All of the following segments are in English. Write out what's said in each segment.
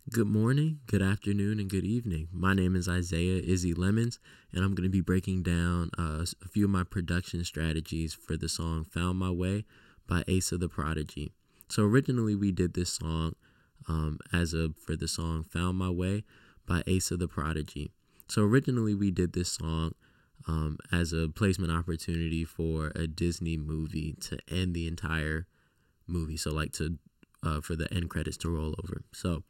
Good morning, good afternoon, and good evening. My name is Isaiah Izzy Lemons, and I'm going to be breaking down a few of my production strategies for the song Found My Way by Ace of the Prodigy. So originally we did this song for the song Found My Way by Ace of the Prodigy. So originally we did this song as a placement opportunity for a Disney movie to end the entire movie. So for the end credits to roll over. So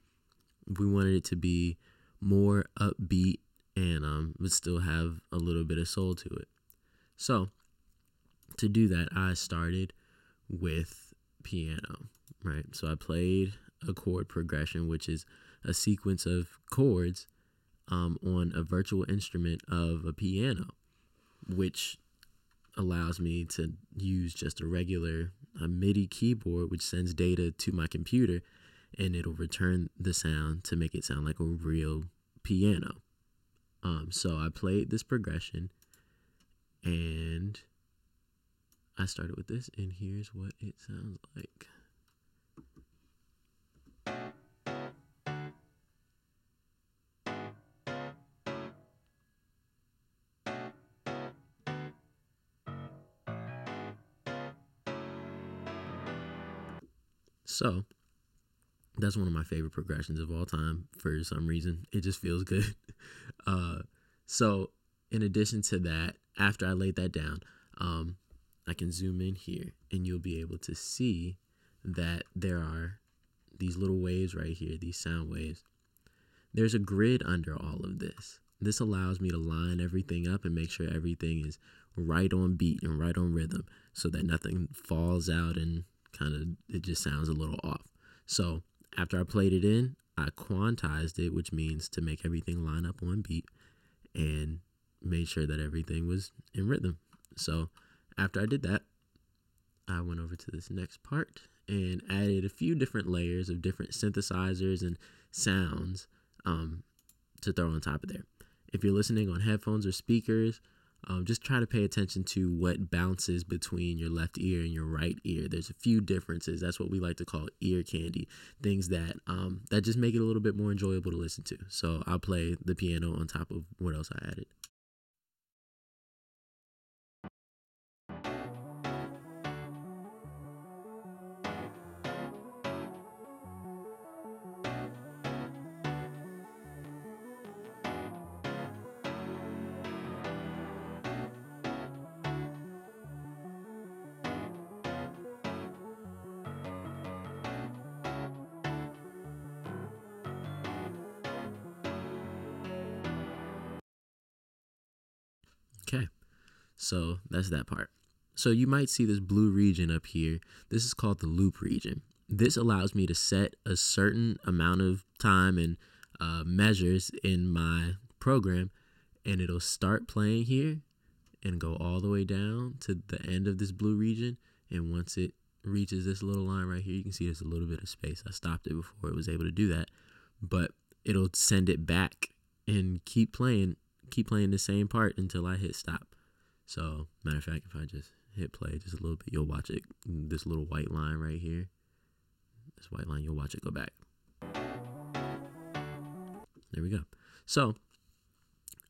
we wanted it to be more upbeat and but still have a little bit of soul to it. So to do that, I started with piano, right? So I played a chord progression, which is a sequence of chords on a virtual instrument of a piano, which allows me to use just a MIDI keyboard, which sends data to my computer, and it'll return the sound to make it sound like a real piano. So I played this progression, and I started with this, and here's what it sounds like. So that's one of my favorite progressions of all time for some reason. It just feels good. So in addition to that, after I laid that down, I can zoom in here and you'll be able to see that there are these little waves right here, these sound waves. There's a grid under all of this. This allows me to line everything up and make sure everything is right on beat and right on rhythm so that nothing falls out and it just sounds a little off. So after I played it in, I quantized it, which means to make everything line up on beat, and made sure that everything was in rhythm. So after I did that, I went over to this next part and added a few different layers of different synthesizers and sounds to throw on top of there. If you're listening on headphones or speakers, just try to pay attention to what bounces between your left ear and your right ear. There's a few differences. That's what we like to call ear candy, things that that just make it a little bit more enjoyable to listen to. So I'll play the piano on top of what else I added. Okay, so that's that part. So you might see this blue region up here. This is called the loop region. This allows me to set a certain amount of time and measures in my program, and it'll start playing here and go all the way down to the end of this blue region. And once it reaches this little line right here, you can see there's a little bit of space. I stopped it before it was able to do that, but it'll send it back and keep playing the same part until I hit stop. So matter of fact, if I just hit play just a little bit, you'll watch it. This little white line right here, this white line, you'll watch it go back. There we go. So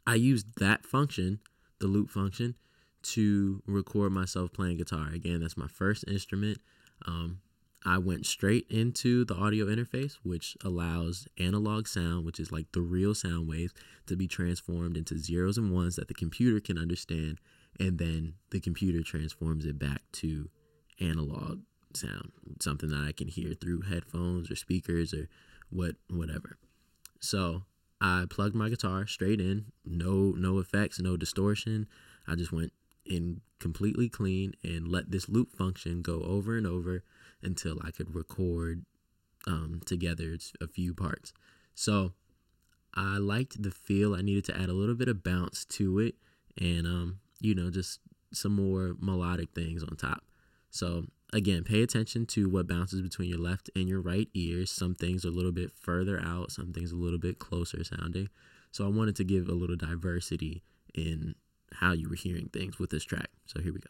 I used that function, the loop function, to record myself playing guitar. Again, that's my first instrument. I went straight into the audio interface, which allows analog sound, which is like the real sound waves, to be transformed into zeros and ones that the computer can understand, and then the computer transforms it back to analog sound, something that I can hear through headphones or speakers or whatever. So I plugged my guitar straight in, no effects, no distortion. I just went in completely clean and let this loop function go over and over until I could record together a few parts. So I liked the feel. I needed to add a little bit of bounce to it and, just some more melodic things on top. So again, pay attention to what bounces between your left and your right ears. Some things are a little bit further out, some things a little bit closer sounding. So I wanted to give a little diversity in how you were hearing things with this track. So here we go.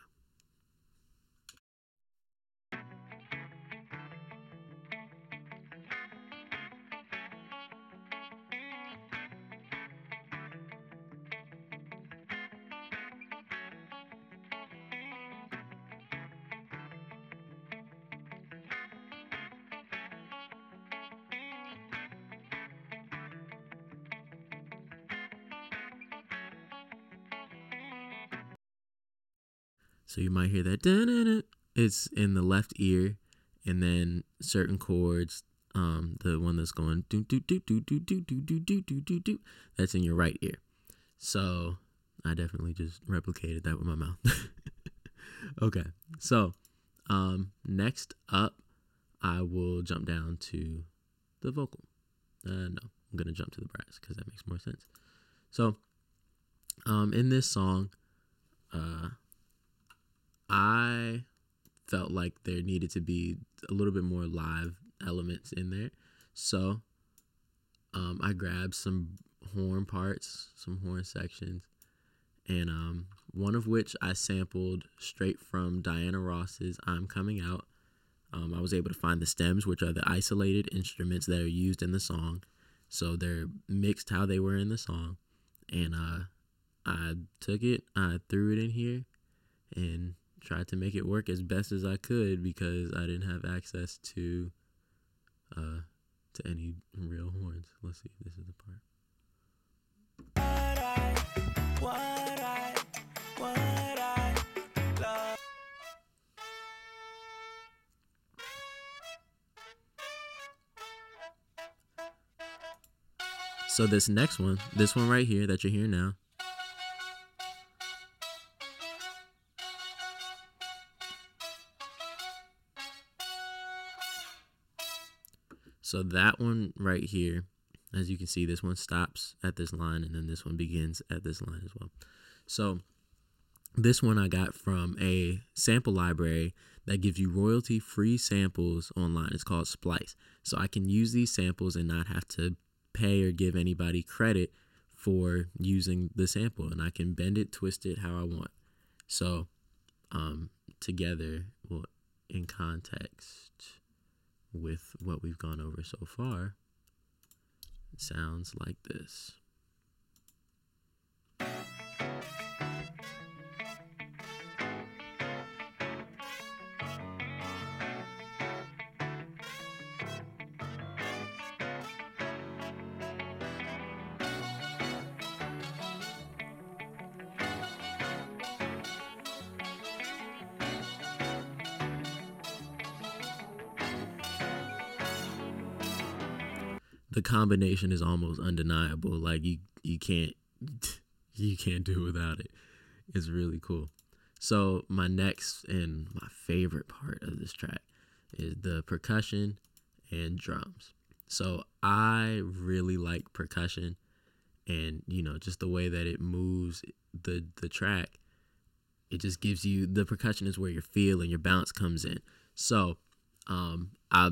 So you might hear that da-na-na. It's in the left ear, and then certain chords, the one that's going do do do do do do do do do do do do, that's in your right ear. So I definitely just replicated that with my mouth. Okay, so next up, I will jump down to the vocal. No, I'm gonna jump to the brass because that makes more sense. So in this song, I felt like there needed to be a little bit more live elements in there. So I grabbed some horn parts, some horn sections, and one of which I sampled straight from Diana Ross's I'm Coming Out. I was able to find the stems, which are the isolated instruments that are used in the song. So they're mixed how they were in the song. And I took it, I threw it in here, and tried to make it work as best as I could because I didn't have access to any real horns. Let's see if this is the part. So this next one, this one right here that you're hearing now, so that one right here, as you can see, this one stops at this line, and then this one begins at this line as well. So this one I got from a sample library that gives you royalty-free samples online. It's called Splice. So I can use these samples and not have to pay or give anybody credit for using the sample, and I can bend it, twist it how I want. So together, well, in context with what we've gone over so far, it sounds like this. The combination is almost undeniable. Like you can't do without it. It's really cool. So my next and my favorite part of this track is the percussion and drums. So I really like percussion, and just the way that it moves the track. It just gives you, the percussion is where your feel and your bounce comes in. So I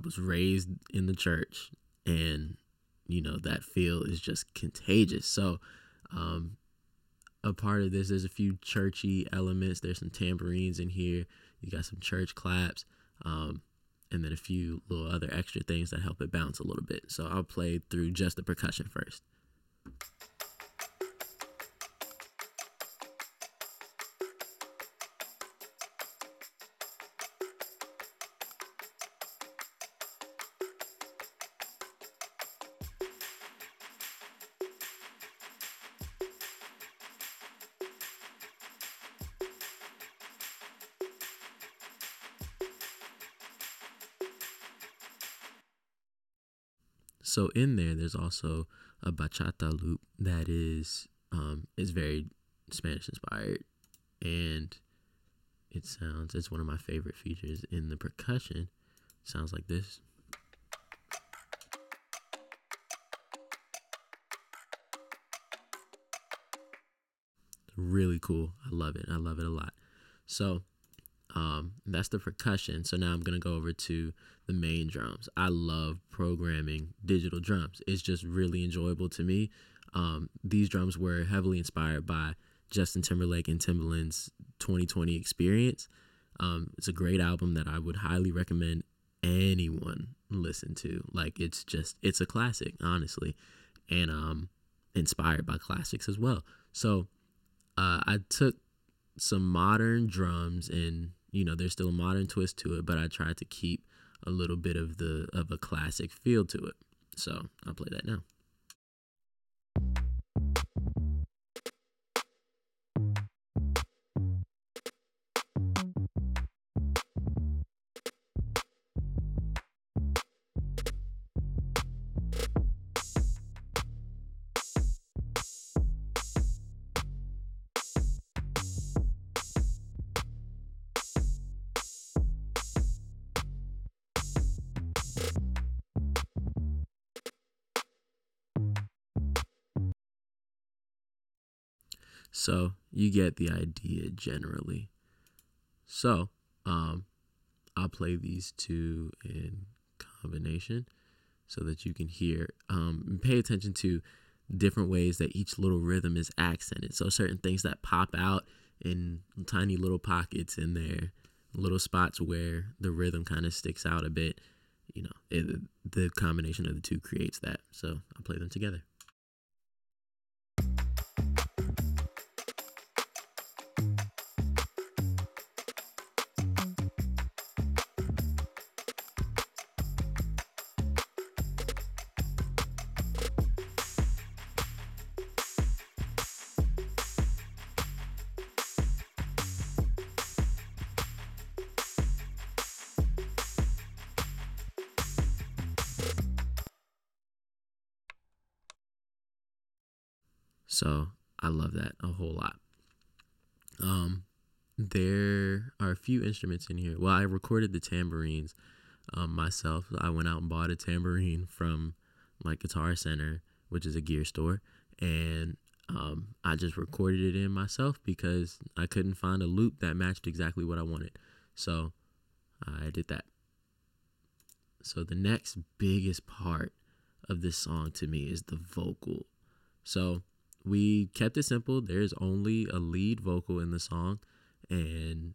was raised in the church, and that feel is just contagious. So a part of this, there's a few churchy elements. There's some tambourines in here. You got some church claps, and then a few little other extra things that help it bounce a little bit. So I'll play through just the percussion first. So in there's also a bachata loop that is very Spanish inspired, and it's one of my favorite features in the percussion. It sounds like this. Really cool. I love it. I love it a lot. So that's the percussion. So now I'm going to go over to the main drums. I love programming digital drums. It's just really enjoyable to me. These drums were heavily inspired by Justin Timberlake and Timbaland's 2020 Experience. It's a great album that I would highly recommend anyone listen to. Like, it's a classic, honestly, and inspired by classics as well. So I took some modern drums, and there's still a modern twist to it, but I tried to keep a little bit of a classic feel to it. So I'll play that now. So you get the idea generally. So I'll play these two in combination so that you can hear. Pay attention to different ways that each little rhythm is accented. So certain things that pop out in tiny little pockets in there, little spots where the rhythm kind of sticks out a bit. The combination of the two creates that. So I'll play them together. So I love that a whole lot. There are a few instruments in here. Well, I recorded the tambourines myself. I went out and bought a tambourine from my Guitar Center, which is a gear store, and I just recorded it in myself because I couldn't find a loop that matched exactly what I wanted. So I did that. So the next biggest part of this song to me is the vocal. So we kept it simple. There's only a lead vocal in the song, and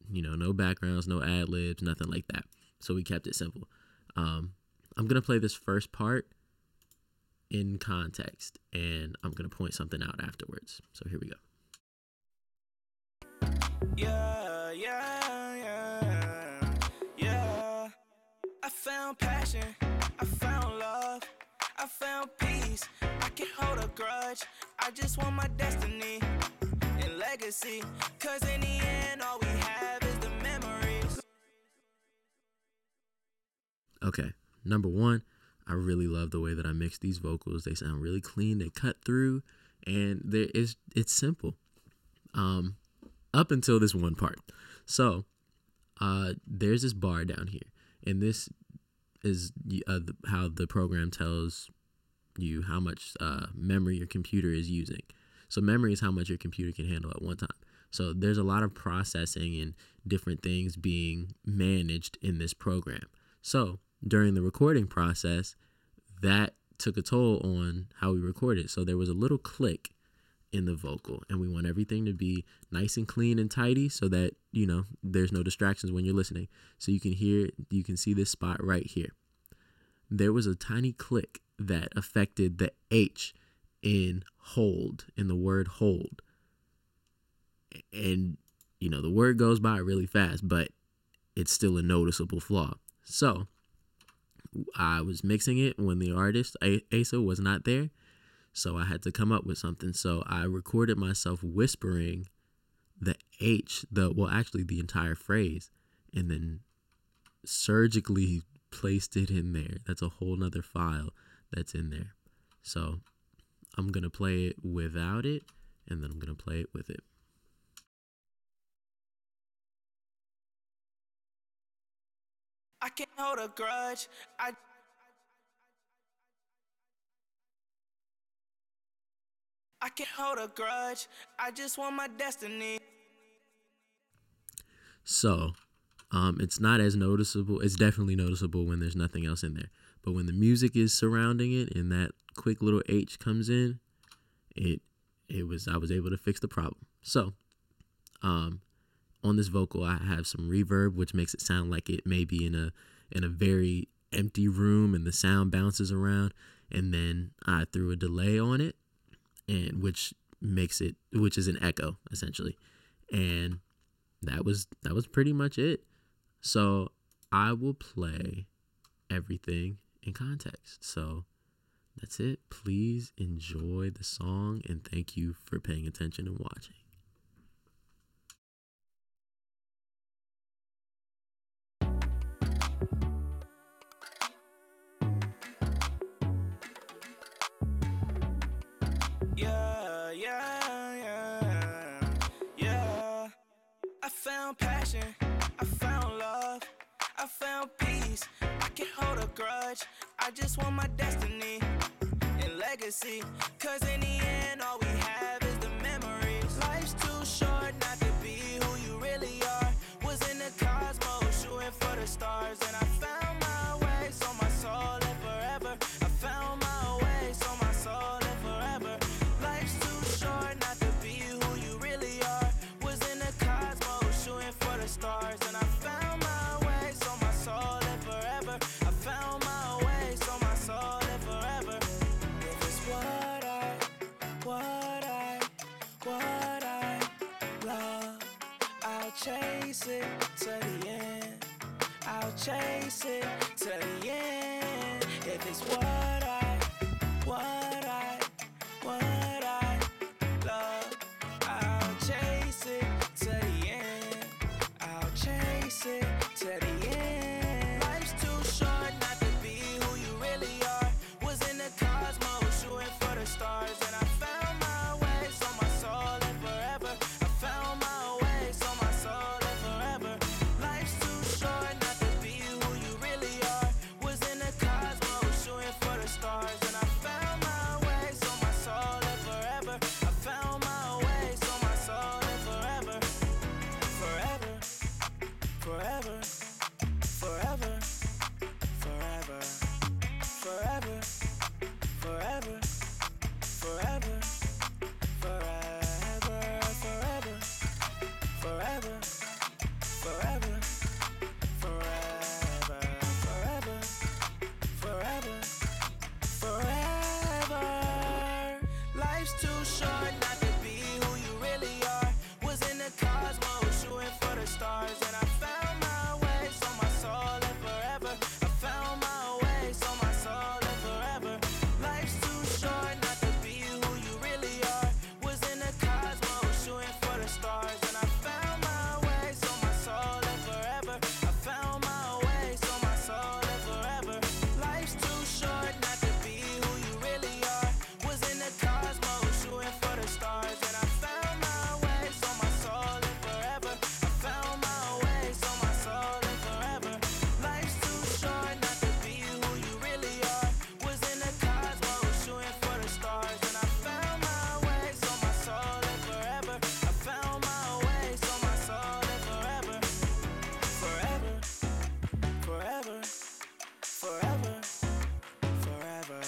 no backgrounds, no ad libs, nothing like that. So we kept it simple. I'm gonna play this first part in context, and I'm gonna point something out afterwards. So here we go. Yeah, yeah, yeah, yeah. I found passion, I found love, I found peace. I can't hold a grudge, I just want my destiny and legacy. Cause in the end, all we have is the memories. Okay, number one, I really love the way that I mix these vocals. They sound really clean, they cut through, and it's simple. Up until this one part. So there's this bar down here, and this is how the program tells you how much memory your computer is using. So memory is how much your computer can handle at one time. So there's a lot of processing and different things being managed in this program. So during the recording process, that took a toll on how we recorded. So there was a little click in the vocal, and we want everything to be nice and clean and tidy so that there's no distractions when you're listening. So you can see this spot right here. There was a tiny click that affected the H in hold, in the word hold, and the word goes by really fast, but it's still a noticeable flaw. So I was mixing it when the artist Asa was not there, so I had to come up with something. So I recorded myself whispering the H, the entire phrase, and then surgically placed it in there. That's a whole nother file that's in there. So I'm going to play it without it, and then I'm going to play it with it. I can't hold a grudge, I can't hold a grudge, I just want my destiny. So it's not as noticeable. It's definitely noticeable when there's nothing else in there. But when the music is surrounding it and that quick little H comes in, I was able to fix the problem. So on this vocal, I have some reverb, which makes it sound like it may be in a very empty room and the sound bounces around. And then I threw a delay on it, and which is an echo essentially. And that was pretty much it. So I will play everything in context. So that's it. Please enjoy the song, and thank you for paying attention and watching. Yeah, yeah, yeah, yeah. I found passion, I found love, I found peace. I can't hold a grudge, I just want my destiny and legacy. Cause in the end, all we have is the memory. chase it to the end. I'll chase it to the end. If it's what I love, I'll chase it to the end. I'll chase it to the end. Life's too short not to be who you really are. Was in the cosmos, shooting for the stars, and I found my way, so my soul live forever. I found my way, so my soul live forever. Life's too short not to be who you really are. Was in the cosmos, shooting for the stars, and I found my way, so my soul live forever. I found my way, so my soul live forever. Forever, forever, forever, forever, forever, forever, forever, forever, forever, forever, forever, forever, forever, forever, forever. Life's too short not to be who you really are. Was in the cosmos, shooting for the stars, and I found my way, so my soul live forever. I found my way, so my soul live forever. Life's too short not to be who you really are. Was in the cosmos, shooting for the stars, and I found my way, so my soul live forever. I found my way, so my soul live forever. Life's too short not to be who you really are. Was in the cosmos, shooting for the stars, and I found my way, so my soul live forever. I found my way, so my soul live forever. Life's too short not to be who you really are. Was in the cosmos, shooting for the stars, and I found my way, so my soul live forever. I found my way, so my soul live forever. Forever, forever, forever, forever,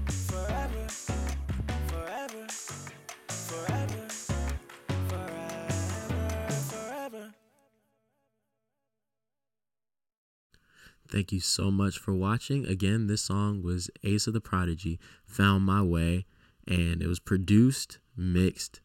forever, forever, forever, forever, forever. Thank you so much for watching. Again, this song was Ace of the Prodigy, Found My Way, and it was produced, mixed,